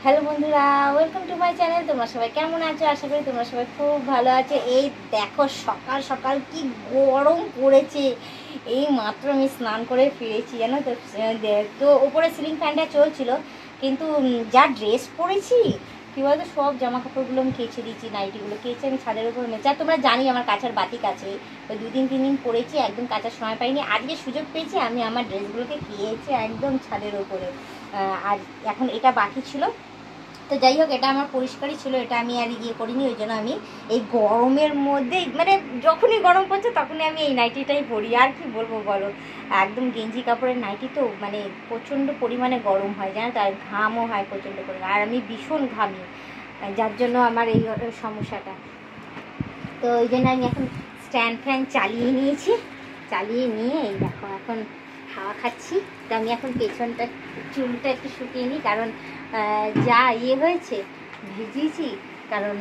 Hello বন্ধুরা, welcome to my channel. তোমরা সবাই কেমন আছো? আশা করি তোমরা সবাই খুব ভালো আছো। এই দেখো সকাল সকাল কি গরম পড়েছে। এই মাত্র আমি স্নান করে ফিরেছি জানো তো। তো ওপরে সিলিং ফ্যানটা চলছিল, কিন্তু যা ড্রেস পরেছি কী বলতো, সব জামা কাপড়গুলো আমি কেচে দিচ্ছি, নাইটিগুলো কেচে আমি ছাদের উপর মেচে। আর তোমরা জানি আমার কাচার বাতি কাছে, ওই 2-3 দিন পরেছি, একদম কাচার সময় পাইনি। আজকে সুযোগ পেয়েছি, আমি আমার ড্রেসগুলোকে কেচে একদম ছাদের উপরে। আর এখন এটা বাকি ছিল, তো যাই হোক এটা আমার পরিষ্কারই ছিল, এটা আমি আর ইয়ে করিনি। ওই জন্য আমি এই গরমের মধ্যে, মানে যখনই গরম পড়ছে তখনই আমি এই নাইটিটাই পরি। আর কি বলবো বলো, একদম গেঞ্জি কাপড়ের নাইটি তো মানে প্রচণ্ড পরিমাণে গরম হয় জানো তো, আর ঘামও হয় প্রচণ্ড পরিমাণে, আর আমি ভীষণ ঘামি, যার জন্য আমার এই সমস্যাটা। তো ওই জন্য আমি এখন স্ট্যান্ড ফ্যান চালিয়ে নিয়েছি, চালিয়ে নিয়ে এই দেখো এখন হাওয়া খাচ্ছি। তো আমি এখন পেছনটা চুলটা একটু শুকিয়ে নিই, কারণ যা ইয়ে হয়েছে ভিজিয়েছি, কারণ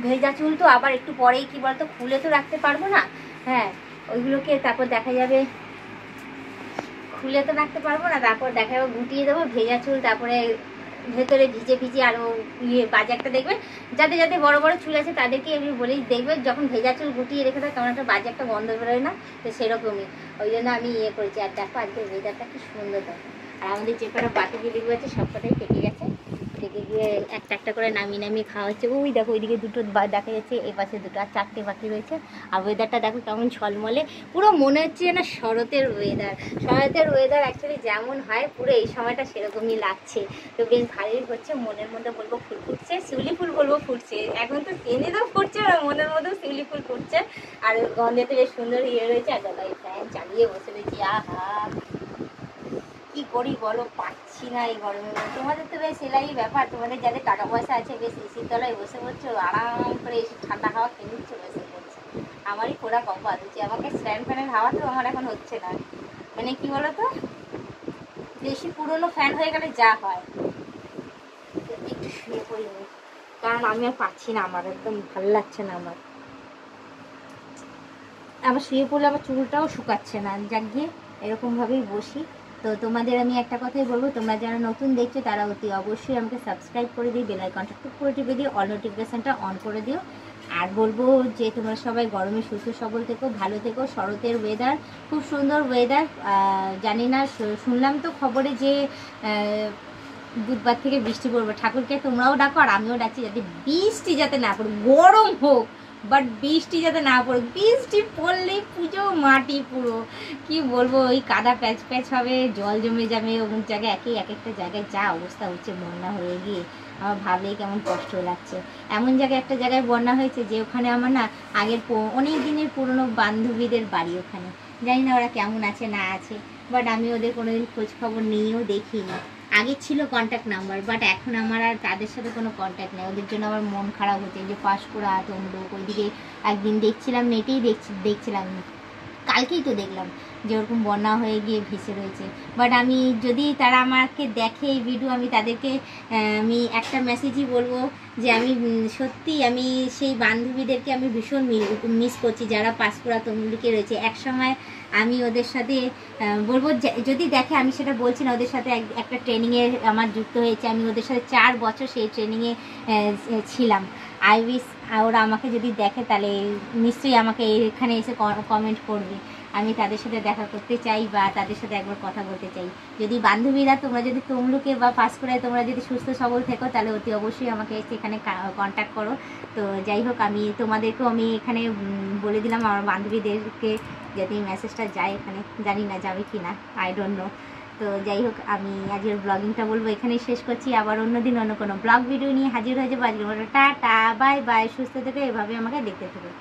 ভেজা চুল তো আবার একটু পরেই কী বলতো খুলে তো রাখতে পারবো না। হ্যাঁ, ওইগুলোকে তারপর দেখা যাবে, খুলে তো রাখতে পারবো না, তারপর দেখা যাবে গুটিয়ে দেবো ভেজা চুল, তারপরে ভেতরে ভিজে ভিজে আরও ইয়ে বাজে একটা দেখবে। যাদের যাদের বড় বড় চুল আছে তাদেরকে আমি বলি, দেখবে যখন ভেজা চুল গুটিয়ে রেখে দেয় কেমন একটা বাজে একটা গন্ধ বেরোয় না, তো সেরকমই। ওই জন্য আমি ইয়ে করেছি। আর দেখো আজকে ওয়েদারটা কি সুন্দর দেখো। আর আমাদের যে কটা বাতিগুলো আছে সব কটাই পেকে গেছে, পেকে গিয়ে একটা একটা করে নামিয়ে নামিয়ে খাওয়া হচ্ছে। ওই দেখো ওইদিকে দুটো দেখা যাচ্ছে, এ পাশে দুটো, আর 4টে বাকি রয়েছে। আর ওয়েদারটা দেখো কেমন ঝলমলে, পুরো মনে হচ্ছে না শরতের ওয়েদার। শরতের ওয়েদার অ্যাকচুয়ালি যেমন হয় পুরো এই সময়টা সেরকমই লাগছে। তো বেশ ভালোই হচ্ছে, মনের মধ্যে বলবো ফুল ফুটছে, শিউলি ফুল বলবো ফুটছে, এখন তো চেনে তো ফুটছে, আর মনের মধ্যেও শিউলি ফুল ফুটছে। আর গন্ধেতে বেশ সুন্দর ইয়ে রয়েছে। আর গলায় ফ্যান চালিয়ে বসে রয়েছি। আহা কি করি বলো, পাচ্ছি না এই গরমে। তোমাদের তো বেশ সেলাই ব্যাপার, তোমাদের যাদের টাকা পয়সা আছে বেশ এসির তলায় বসে পড়ছো, আরাম করে এসে ঠান্ডা হাওয়া খেয়ে নিচ্ছ, বসে পড়ছে। আমারই পোড়া কপাল হচ্ছে, আমাকে স্ট্যান্ড ফ্যানের হাওয়া তো আমার এখন হচ্ছে না। মানে কি বলো তো, বেশি পুরনো ফ্যান হয়ে গেলে যা হয়। একটু শুয়ে পড়ি, কারণ আমি আর পাচ্ছি না, আমার একদম ভালো লাগছে না। আবার শুয়ে পড়লে আবার চুলটাও শুকাচ্ছে না, যাক গিয়ে এরকমভাবেই বসি। তো তোমাদের আমি একটা কথাই বলবো, তোমরা যারা নতুন দেখছো তারা অতি অবশ্যই আমাকে সাবস্ক্রাইব করে দিই, বেল আইকনটা টুক করে টিপে দিও, অল নোটিফিকেশানটা অন করে দিও। আর বলবো যে তোমরা সবাই গরমে সুস্থ সবল থেকো, ভালো থেকো। শরতের ওয়েদার, খুব সুন্দর ওয়েদার। জানি না, শুনলাম তো খবরে যে বুধবার থেকে বৃষ্টি পড়বে। ঠাকুরকে তোমরাও ডাকো আর আমিও ডাকছি, যাতে বৃষ্টি যাতে না পড়ে, গরম হোক বাট বৃষ্টি যাতে না পড়ে। বৃষ্টি পড়লেই পুজো মাটি পুরো, কি বলবো, ওই কাদা প্যাচ প্যাচ হবে, জল জমে যাবে অমুক জায়গায়। এক একটা জায়গায় যা অবস্থা হচ্ছে বন্যা হয়ে গিয়ে, আমার ভাবলেই কেমন কষ্ট লাগছে। এমন জায়গায় একটা জায়গায় বন্যা হয়েছে যে ওখানে আমার না আগের অনেক দিনের পুরনো বান্ধবীদের বাড়ি, ওখানে জানি না ওরা কেমন আছে না আছে, বাট আমি ওদের কোনোদিন খোঁজ খবর নিয়েও দেখিনি। আগে ছিল কন্ট্যাক্ট নাম্বার, বাট এখন আমার আর তাদের সাথে কোনো কন্ট্যাক্ট নেই। ওদের জন্য আমার মন খারাপ হচ্ছে, যে পাঁশকুড়া তমলুক ওইদিকে একদিন দেখছিলাম, নেটেই দেখছিলাম, কালকেই তো দেখলাম যে ওরকম বন্যা হয়ে গিয়ে ভেসে রয়েছে। বাট আমি যদি তারা আমাকে দেখে এই ভিডিও, আমি তাদেরকে আমি একটা মেসেজই বলবো যে আমি সত্যি আমি সেই বান্ধবীদেরকে আমি ভীষণ মিস করছি, যারা পাঁশকুড়া তমলুকে রয়েছে। একসময় আমি ওদের সাথে বলবো, যদি দেখে, আমি সেটা বলছি না, ওদের সাথে একটা ট্রেনিংয়ে আমার যুক্ত হয়েছে, আমি ওদের সাথে 4 বছর সেই ট্রেনিংয়ে ছিলাম। আই উইশ ওরা আমাকে যদি দেখে তাহলে নিশ্চয়ই আমাকে এখানে এসে কমেন্ট করবে। আমি তাদের সাথে দেখা করতে চাই বা তাদের সাথে একবার কথা বলতে চাই। যদি বান্ধবীরা তোমরা যদি তমলুকে বা পাঁশকুড়ায় তোমরা যদি সুস্থ সবল থেকো, তাহলে অতি অবশ্যই আমাকে এসে এখানে কন্ট্যাক্ট করো। তো যাই হোক, আমি তোমাদেরকেও আমি এখানে বলে দিলাম আমার বান্ধবীদেরকে, যদি মেসেজটা যায় এখানে, জানি না যাবে কি না, আই ডোন্ট নো। তো যাই হোক, আমি আজকের ব্লগিংটা বলবো এখানেই শেষ করছি। আবার অন্যদিন অন্য কোনো ব্লগ ভিডিও নিয়ে হাজির হয়ে যাবো। আজকের মতো টাটা, বাই বাই, সুস্থ থেকে এভাবে আমাকে দেখতে থাকো।